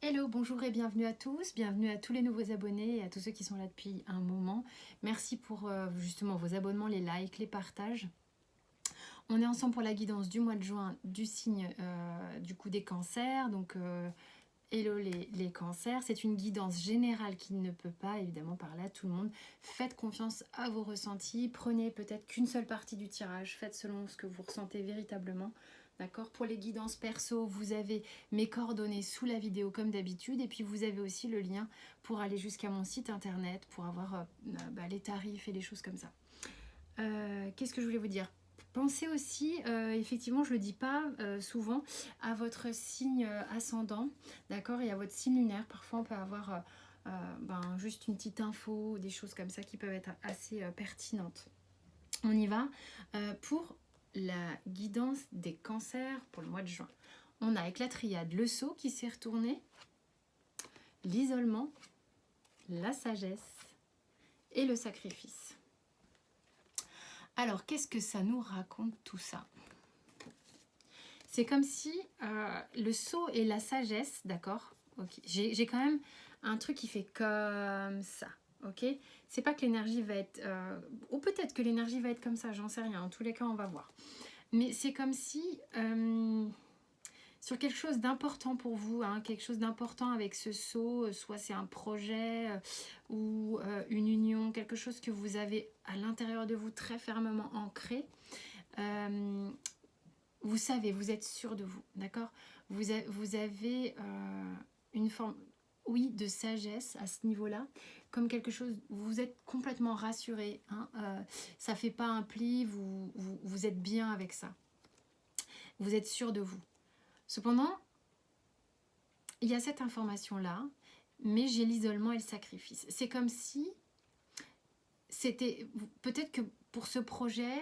Hello, bonjour et bienvenue à tous, bienvenue à tous les nouveaux abonnés et à tous ceux qui sont là depuis un moment. Merci pour justement vos abonnements, les likes, les partages. On est ensemble pour la guidance du mois de juin du signe du coup des cancers. Donc hello les cancers, c'est une guidance générale qui ne peut pas évidemment parler à tout le monde. Faites confiance à vos ressentis, prenez peut-être qu'une seule partie du tirage, faites selon ce que vous ressentez véritablement. D'accord. Pour les guidances perso, vous avez mes coordonnées sous la vidéo comme d'habitude. Et puis vous avez aussi le lien pour aller jusqu'à mon site internet, pour avoir les tarifs et les choses comme ça. Qu'est-ce que je voulais vous dire? Pensez aussi, effectivement, je ne le dis pas souvent, à votre signe ascendant, d'accord, et à votre signe lunaire. Parfois, on peut avoir juste une petite info, des choses comme ça qui peuvent être assez pertinentes. On y va pour la guidance des cancers pour le mois de juin. On a avec la triade le sceau qui s'est retourné, l'isolement, la sagesse et le sacrifice. Alors, qu'est-ce que ça nous raconte tout ça? C'est comme si le sceau et la sagesse, d'accord, okay. J'ai quand même un truc qui fait comme ça, ok. C'est pas que l'énergie va être... ou peut-être que l'énergie va être comme ça, j'en sais rien. En tous les cas, on va voir. Mais c'est comme si... sur quelque chose d'important pour vous, hein, quelque chose d'important avec ce sceau, soit c'est un projet ou une union, quelque chose que vous avez à l'intérieur de vous très fermement ancré. Vous savez, vous êtes sûr de vous, d'accord. Vous avez une forme, oui, de sagesse à ce niveau-là, comme quelque chose, vous êtes complètement rassuré, hein, ça ne fait pas un pli, vous êtes bien avec ça. Vous êtes sûr de vous. Cependant, il y a cette information-là, mais j'ai l'isolement et le sacrifice. C'est comme si c'était... Peut-être que pour ce projet,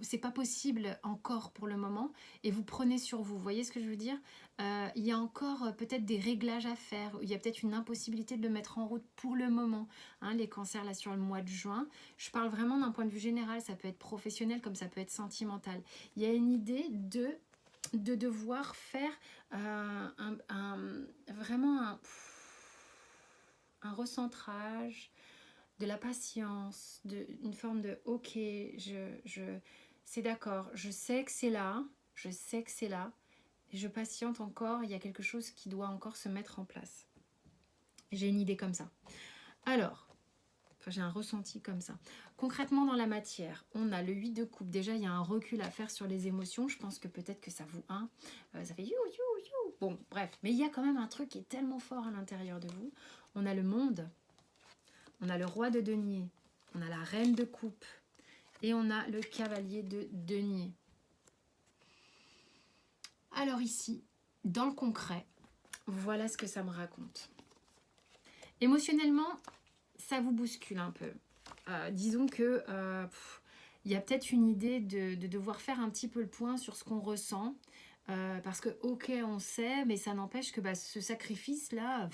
c'est pas possible encore pour le moment, et vous prenez sur vous. Vous voyez ce que je veux dire? Il y a encore peut-être des réglages à faire, il y a peut-être une impossibilité de le mettre en route pour le moment. Hein, les cancers, là, sur le mois de juin, je parle vraiment d'un point de vue général, ça peut être professionnel comme ça peut être sentimental. Il y a une idée de devoir faire vraiment un recentrage, de la patience, une forme de ok, c'est d'accord, je sais que c'est là, je patiente encore, il y a quelque chose qui doit encore se mettre en place. J'ai une idée comme ça. Alors, j'ai un ressenti comme ça. Concrètement, dans la matière, on a le 8 de coupe. Déjà, il y a un recul à faire sur les émotions. Je pense que peut-être que ça vous... ça fait you, you, you. Bon, bref. Mais il y a quand même un truc qui est tellement fort à l'intérieur de vous. On a le monde. On a le roi de denier. On a la reine de coupe. Et on a le cavalier de denier. Alors ici, dans le concret, voilà ce que ça me raconte. Émotionnellement, ça vous bouscule un peu. Disons que il y a peut-être une idée de devoir faire un petit peu le point sur ce qu'on ressent. Parce que ok, on sait, mais ça n'empêche que ce sacrifice-là,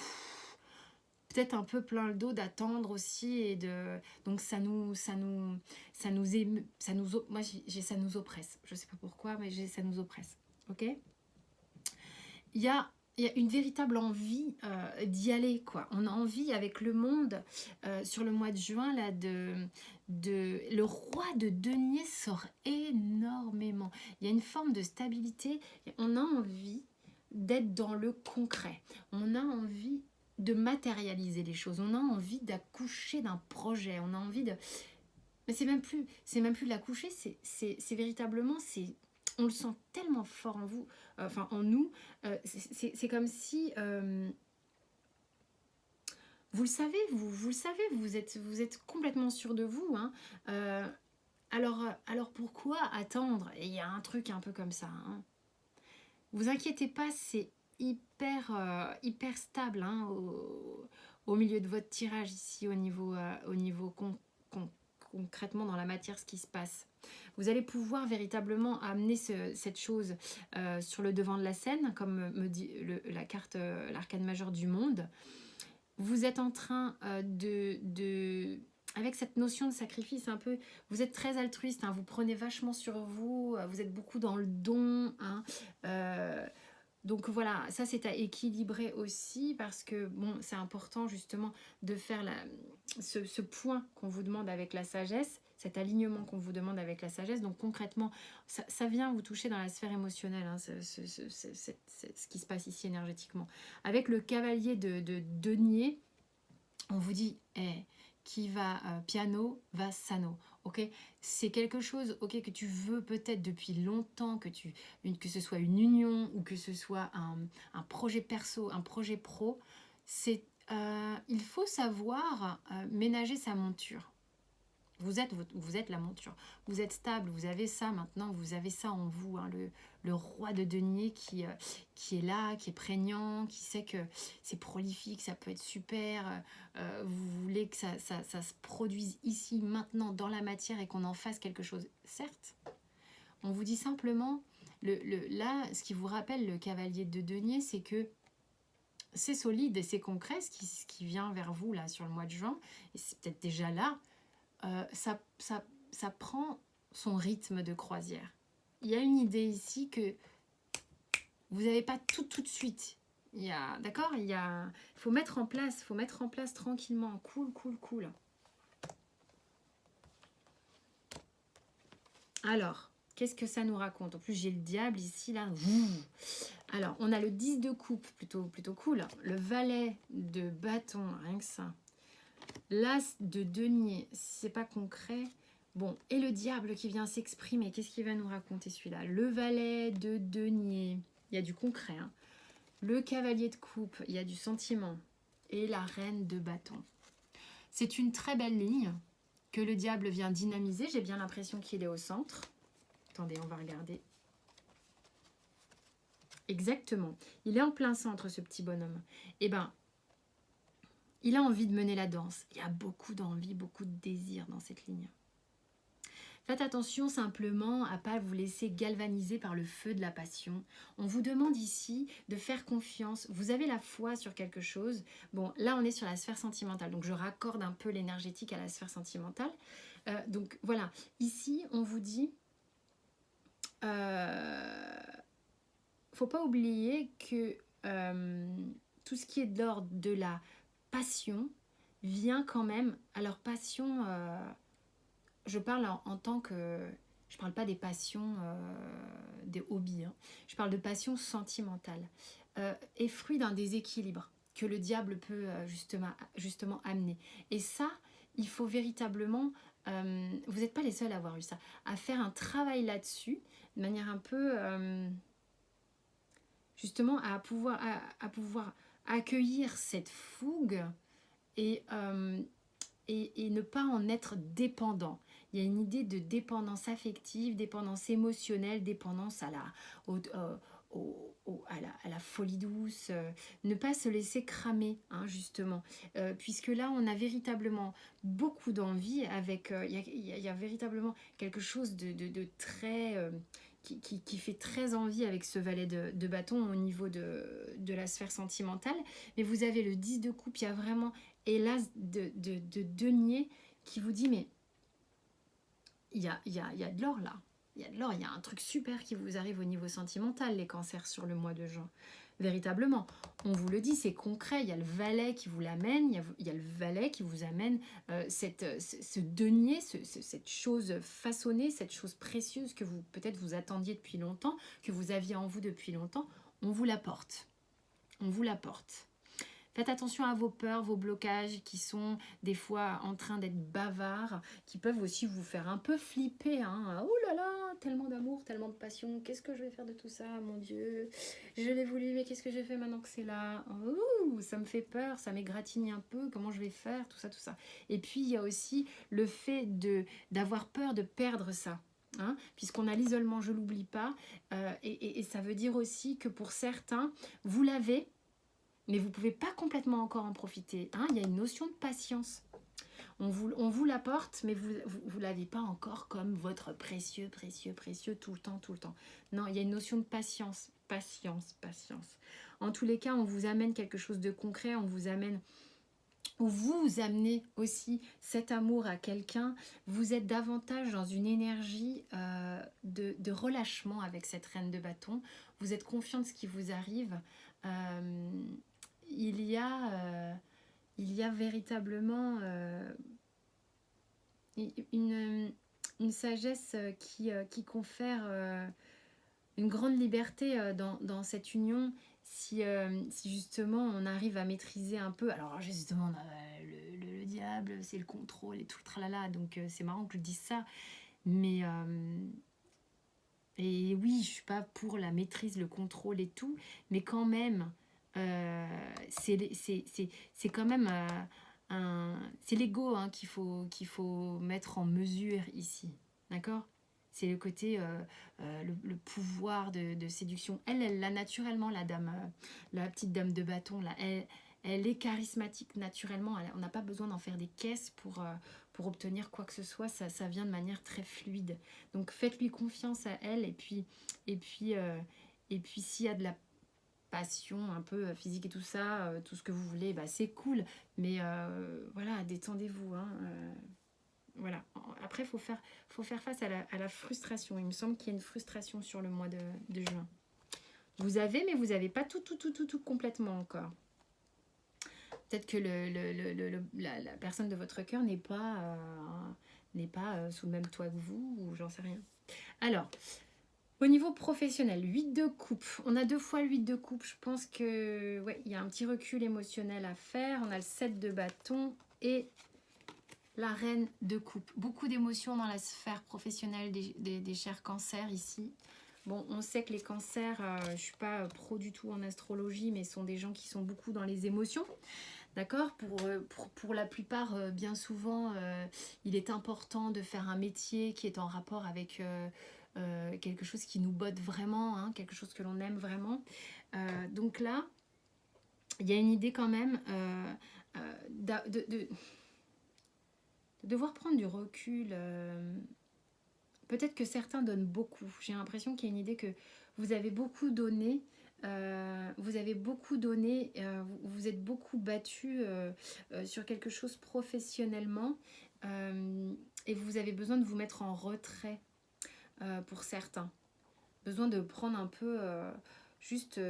peut-être un peu plein le dos d'attendre aussi. Et donc ça nous oppresse. Je sais pas pourquoi, mais ça nous oppresse. Ok ? Il y a une véritable envie d'y aller, quoi. On a envie avec le monde sur le mois de juin là, le roi de denier sort énormément. Il y a une forme de stabilité. On a envie d'être dans le concret. On a envie de matérialiser les choses. On a envie d'accoucher d'un projet. On a envie de... Mais c'est même plus de l'accoucher. C'est véritablement... On le sent tellement fort en vous, en nous. C'est comme si vous le savez, vous le savez, vous êtes complètement sûr de vous. Hein. Alors pourquoi attendre? Et il y a un truc un peu comme ça. Hein. Vous inquiétez pas, c'est hyper stable hein, au milieu de votre tirage ici, au niveau concrètement dans la matière, ce qui se passe. Vous allez pouvoir véritablement amener cette chose sur le devant de la scène, comme me dit la carte, l'arcane majeur du monde. Vous êtes en train avec cette notion de sacrifice un peu, vous êtes très altruiste, hein, vous prenez vachement sur vous, vous êtes beaucoup dans le don, hein, Donc voilà, ça c'est à équilibrer aussi parce que bon, c'est important justement de faire ce point qu'on vous demande avec la sagesse, cet alignement qu'on vous demande avec la sagesse. Donc concrètement, ça vient vous toucher dans la sphère émotionnelle, hein, ce qui se passe ici énergétiquement. Avec le cavalier de denier, on vous dit, qui va piano va sano. Ok, c'est quelque chose, ok, que tu veux peut-être depuis longtemps, que ce soit une union ou que ce soit un projet perso, un projet pro. Il faut savoir ménager sa monture. Vous êtes la monture. Vous êtes stable, vous avez ça maintenant, vous avez ça en vous, hein, le roi de denier qui est là, qui est prégnant, qui sait que c'est prolifique, ça peut être super. Vous voulez que ça se produise ici, maintenant, dans la matière et qu'on en fasse quelque chose. Certes, on vous dit simplement, là, ce qui vous rappelle le cavalier de denier, c'est que c'est solide et c'est concret, ce qui vient vers vous là sur le mois de juin, et c'est peut-être déjà là. Ça prend son rythme de croisière. Il y a une idée ici que vous n'avez pas tout de suite. D'accord, il faut mettre en place tranquillement, cool. Alors, qu'est-ce que ça nous raconte? En plus, j'ai le diable ici, là. Alors, on a le 10 de coupe, plutôt cool. Le valet de bâton, rien que ça. L'as de denier, c'est pas concret. Bon, et le diable qui vient s'exprimer, qu'est-ce qu'il va nous raconter celui-là? Le valet de denier, il y a du concret. Hein. Le cavalier de coupe, il y a du sentiment. Et la reine de bâton. C'est une très belle ligne que le diable vient dynamiser. J'ai bien l'impression qu'il est au centre. Attendez, on va regarder. Exactement. Il est en plein centre, ce petit bonhomme. Eh ben, il a envie de mener la danse. Il y a beaucoup d'envie, beaucoup de désir dans cette ligne. Faites attention simplement à ne pas vous laisser galvaniser par le feu de la passion. On vous demande ici de faire confiance. Vous avez la foi sur quelque chose. Bon, là, on est sur la sphère sentimentale. Donc, je raccorde un peu l'énergétique à la sphère sentimentale. Donc, voilà. Ici, on vous dit... faut pas oublier que tout ce qui est de l'ordre de la passion vient quand même... Alors, passion... je parle en tant que... Je parle pas des passions, des hobbies. Hein. Je parle de passion sentimentale. Et fruit d'un déséquilibre que le diable peut justement amener. Et ça, il faut véritablement... vous n'êtes pas les seuls à avoir eu ça. À faire un travail là-dessus, de manière un peu... justement, à pouvoir accueillir cette fougue et ne pas en être dépendant. Il y a une idée de dépendance affective, dépendance émotionnelle, dépendance à la folie douce, ne pas se laisser cramer, hein, justement, puisque là on a véritablement beaucoup d'envie avec, il y a véritablement quelque chose de très... qui fait très envie avec ce valet de bâton au niveau de la sphère sentimentale, mais vous avez le 10 de coupe, il y a vraiment... Et l'as de denier qui vous dit, mais il y a de l'or là. Il y a de l'or, il y a un truc super qui vous arrive au niveau sentimental, les cancers sur le mois de juin. Véritablement, on vous le dit, c'est concret. Il y a le valet qui vous l'amène, il y a le valet qui vous amène ce denier, cette chose façonnée, cette chose précieuse que vous peut-être vous attendiez depuis longtemps, que vous aviez en vous depuis longtemps. On vous l'apporte. On vous l'apporte. Faites attention à vos peurs, vos blocages qui sont des fois en train d'être bavards, qui peuvent aussi vous faire un peu flipper. Hein. Oh là là, tellement d'amour, tellement de passion. Qu'est-ce que je vais faire de tout ça, mon Dieu? Je l'ai voulu, mais qu'est-ce que j'ai fait maintenant que c'est là? Oh, ça me fait peur, ça m'égratigne un peu. Comment je vais faire? Tout ça. Et puis, il y a aussi le fait d'avoir peur de perdre ça. Hein, puisqu'on a l'isolement, je l'oublie pas. Et ça veut dire aussi que pour certains, vous l'avez, mais vous ne pouvez pas complètement encore en profiter. Hein, il y a une notion de patience. On vous l'apporte, mais vous ne l'avez pas encore comme votre précieux tout le temps. Non, il y a une notion de patience. Patience. En tous les cas, on vous amène quelque chose de concret, vous amenez aussi cet amour à quelqu'un, vous êtes davantage dans une énergie de relâchement avec cette reine de bâton. vous êtes confiant de ce qui vous arrive. Il y a véritablement une sagesse qui confère une grande liberté dans cette union si justement on arrive à maîtriser un peu. Alors justement, le diable, c'est le contrôle et tout le tralala, donc c'est marrant que je dise ça, mais et oui, je suis pas pour la maîtrise, le contrôle et tout, mais quand même, c'est quand même c'est l'ego hein, qu'il faut mettre en mesure ici, d'accord? C'est le côté, le pouvoir de séduction. Elle l'a naturellement, la dame, la petite dame de bâton, là. Elle est charismatique naturellement. On n'a pas besoin d'en faire des caisses pour obtenir quoi que ce soit. Ça vient de manière très fluide. Donc faites-lui confiance à elle. Et puis s'il y a de la passion un peu physique et tout ça, tout ce que vous voulez, bah, c'est cool. Mais voilà, détendez-vous. Hein, voilà. Après, il faut faire face à la frustration. Il me semble qu'il y a une frustration sur le mois de juin. Vous avez, mais vous n'avez pas tout complètement encore. Peut-être que la personne de votre cœur n'est pas sous le même toit que vous, ou j'en sais rien. Alors, au niveau professionnel, 8 de coupe. On a 2 fois le 8 de coupe. Je pense que ouais, il y a un petit recul émotionnel à faire. On a le 7 de bâton et la reine de coupe. Beaucoup d'émotions dans la sphère professionnelle des chers cancers ici. Bon, on sait que les cancers, je ne suis pas pro du tout en astrologie, mais sont des gens qui sont beaucoup dans les émotions. D'accord, pour la plupart, bien souvent, il est important de faire un métier qui est en rapport avec quelque chose qui nous botte vraiment, hein, quelque chose que l'on aime vraiment. Donc là, il y a une idée quand même de devoir prendre du recul. Peut-être que certains donnent beaucoup. J'ai l'impression qu'il y a une idée que vous avez beaucoup donné. Vous êtes beaucoup battu sur quelque chose professionnellement et vous avez besoin de vous mettre en retrait pour certains. Besoin de prendre un peu juste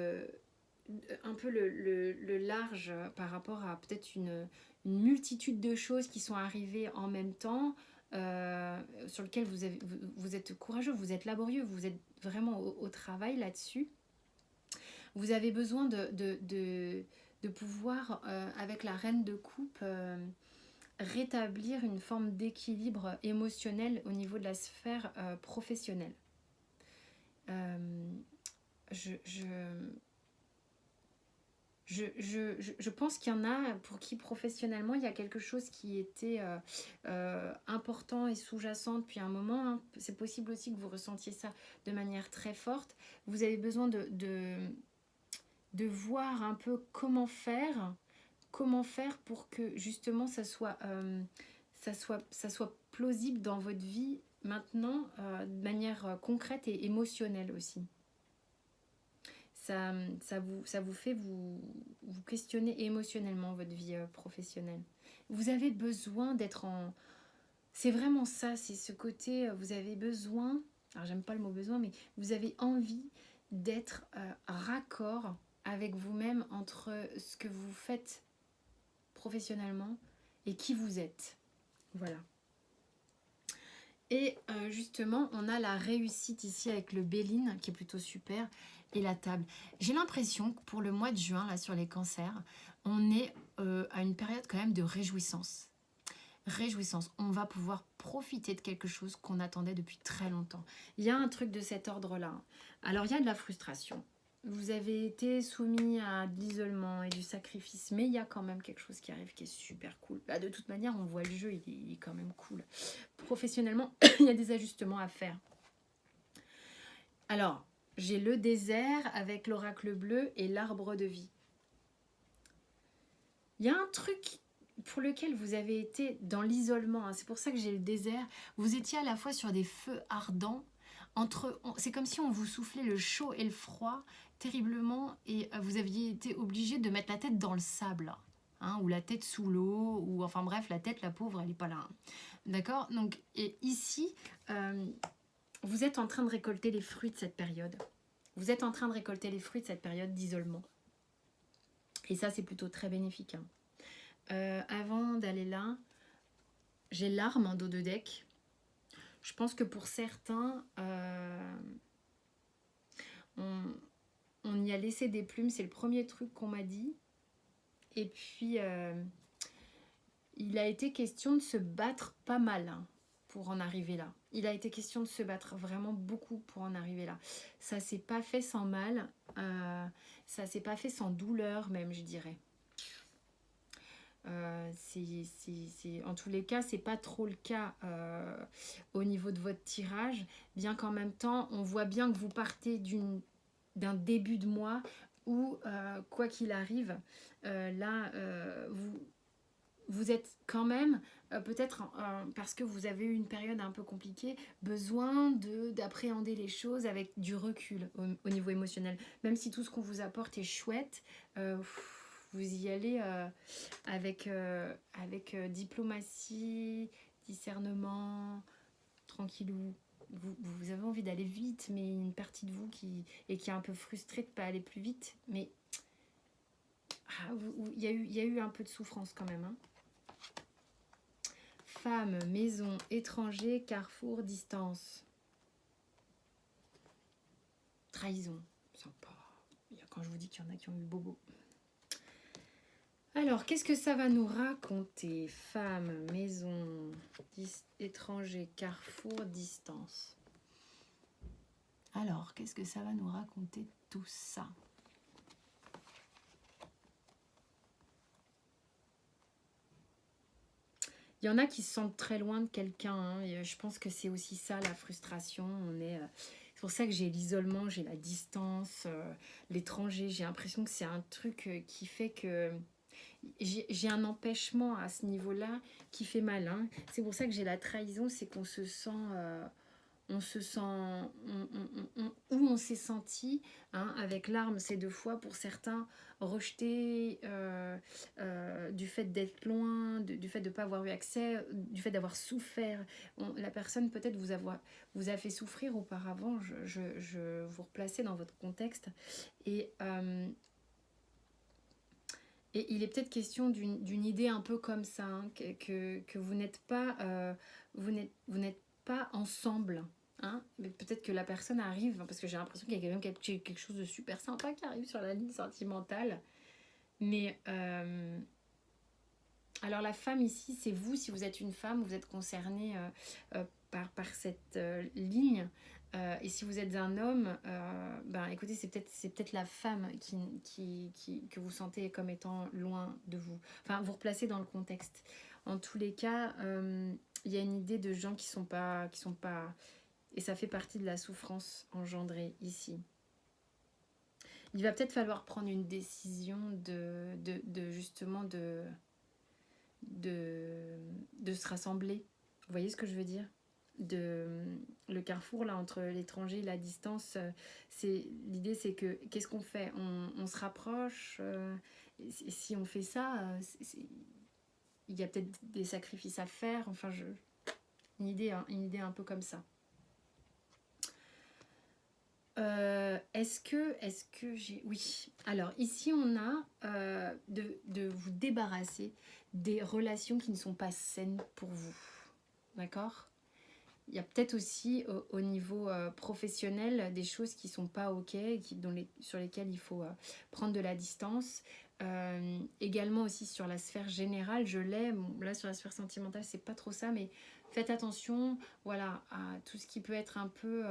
un peu le large par rapport à peut-être une multitude de choses qui sont arrivées en même temps, sur lesquelles vous êtes courageux, vous êtes laborieux, vous êtes vraiment au travail là-dessus. Vous avez besoin de pouvoir, avec la reine de coupe, rétablir une forme d'équilibre émotionnel au niveau de la sphère professionnelle. Je pense qu'il y en a pour qui professionnellement il y a quelque chose qui était important et sous-jacent depuis un moment. Hein. C'est possible aussi que vous ressentiez ça de manière très forte. Vous avez besoin de voir un peu comment faire pour que justement ça soit plausible dans votre vie maintenant de manière concrète et émotionnelle aussi. Ça vous fait vous questionner émotionnellement votre vie professionnelle. Vous avez besoin d'être en... C'est vraiment ça, c'est ce côté, vous avez besoin, alors j'aime pas le mot besoin, mais vous avez envie d'être raccord avec vous-même entre ce que vous faites professionnellement et qui vous êtes. Voilà. Et justement, on a la réussite ici avec le Béline, qui est plutôt super, et la table. J'ai l'impression que pour le mois de juin, là, sur les cancers, on est à une période quand même de réjouissance. Réjouissance. On va pouvoir profiter de quelque chose qu'on attendait depuis très longtemps. Il y a un truc de cet ordre-là. Alors, il y a de la frustration. Vous avez été soumis à de l'isolement et du sacrifice, mais il y a quand même quelque chose qui arrive qui est super cool. Bah, de toute manière, on voit le jeu, il est quand même cool. Professionnellement, il y a des ajustements à faire. Alors, j'ai le désert avec l'oracle bleu et l'arbre de vie. Il y a un truc pour lequel vous avez été dans l'isolement, hein. C'est pour ça que j'ai le désert. Vous étiez à la fois sur des feux ardents, c'est comme si on vous soufflait le chaud et le froid terriblement, et vous aviez été obligé de mettre la tête dans le sable, hein, ou la tête sous l'eau, ou enfin bref, la tête, la pauvre, elle n'est pas là. Hein. D'accord? Donc, et ici, vous êtes en train de récolter les fruits de cette période. Vous êtes en train de récolter les fruits de cette période d'isolement. Et ça, c'est plutôt très bénéfique. Avant d'aller là, j'ai l'arme en dos de deck. Je pense que pour certains, on y a laissé des plumes. C'est le premier truc qu'on m'a dit. Et puis, il a été question de se battre pas mal pour en arriver là. Il a été question de se battre vraiment beaucoup pour en arriver là. Ça s'est pas fait sans mal. Ça s'est pas fait sans douleur même, je dirais. En tous les cas, c'est pas trop le cas au niveau de votre tirage, bien qu'en même temps, on voit bien que vous partez d'un début de mois où, quoi qu'il arrive, là, vous êtes quand même, peut-être parce que vous avez eu une période un peu compliquée, besoin d'appréhender les choses avec du recul au niveau émotionnel. Même si tout ce qu'on vous apporte est chouette, vous y allez avec diplomatie, discernement, tranquillou. Vous avez envie d'aller vite, mais une partie de vous qui est un peu frustrée de ne pas aller plus vite. Mais il y a eu un peu de souffrance quand même. Femme, maison, étranger, carrefour, distance. Trahison. Sympa. Quand je vous dis qu'il y en a qui ont eu le bobo. Alors, qu'est-ce que ça va nous raconter? Femme, maison, étranger, carrefour, distance. Alors, qu'est-ce que ça va nous raconter tout ça? Il y en a qui se sentent très loin de quelqu'un. Je pense que c'est aussi ça, la frustration. C'est pour ça que j'ai l'isolement, j'ai la distance, l'étranger. J'ai l'impression que c'est un truc qui fait que j'ai un empêchement à ce niveau-là qui fait mal. C'est pour ça que j'ai la trahison, c'est qu'on se sent... où on s'est senti, avec l'arme ces 2 fois, pour certains rejetés du fait d'être loin, du fait de ne pas avoir eu accès, du fait d'avoir souffert. La personne peut-être vous a fait souffrir auparavant, je vous replaçais dans votre contexte. Et il est peut-être question d'une idée un peu comme ça, que vous n'êtes pas, vous n'êtes pas ensemble. Mais peut-être que la personne arrive, parce que j'ai l'impression qu'il y a quand même quelque chose de super sympa qui arrive sur la ligne sentimentale. Mais alors la femme ici, c'est vous, si vous êtes une femme, vous êtes concerné par cette ligne. Et si vous êtes un homme, écoutez, c'est peut-être la femme que vous sentez comme étant loin de vous. Enfin, vous replacez dans le contexte. En tous les cas, il y a une idée de gens qui sont pas, et ça fait partie de la souffrance engendrée ici. Il va peut-être falloir prendre une décision justement de se rassembler. Vous voyez ce que je veux dire? Le carrefour là entre l'étranger et la distance, l'idée c'est que qu'est-ce qu'on fait? On se rapproche, si on fait ça, il y a peut-être des sacrifices à faire. Enfin, une idée un peu comme ça. Est-ce que j'ai... Oui. Alors, ici, on a de vous débarrasser des relations qui ne sont pas saines pour vous. D'accord? Il y a peut-être aussi au niveau professionnel des choses qui ne sont pas OK, sur lesquelles il faut prendre de la distance. Également aussi sur la sphère générale, je l'ai. Bon, là, sur la sphère sentimentale, c'est pas trop ça, mais faites attention, voilà, à tout ce qui peut être un peu...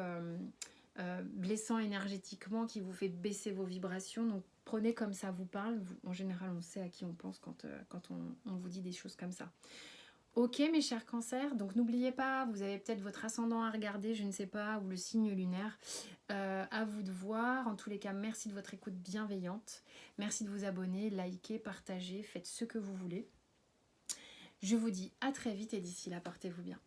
blessant énergétiquement, qui vous fait baisser vos vibrations. Donc prenez comme ça vous parle. En général, on sait à qui on pense quand on vous dit des choses comme ça. Ok, mes chers cancers, donc n'oubliez pas, vous avez peut-être votre ascendant à regarder, je ne sais pas, ou le signe lunaire. À vous de voir. En tous les cas, merci de votre écoute bienveillante. Merci de vous abonner, liker, partager, faites ce que vous voulez. Je vous dis à très vite et d'ici là, portez-vous bien.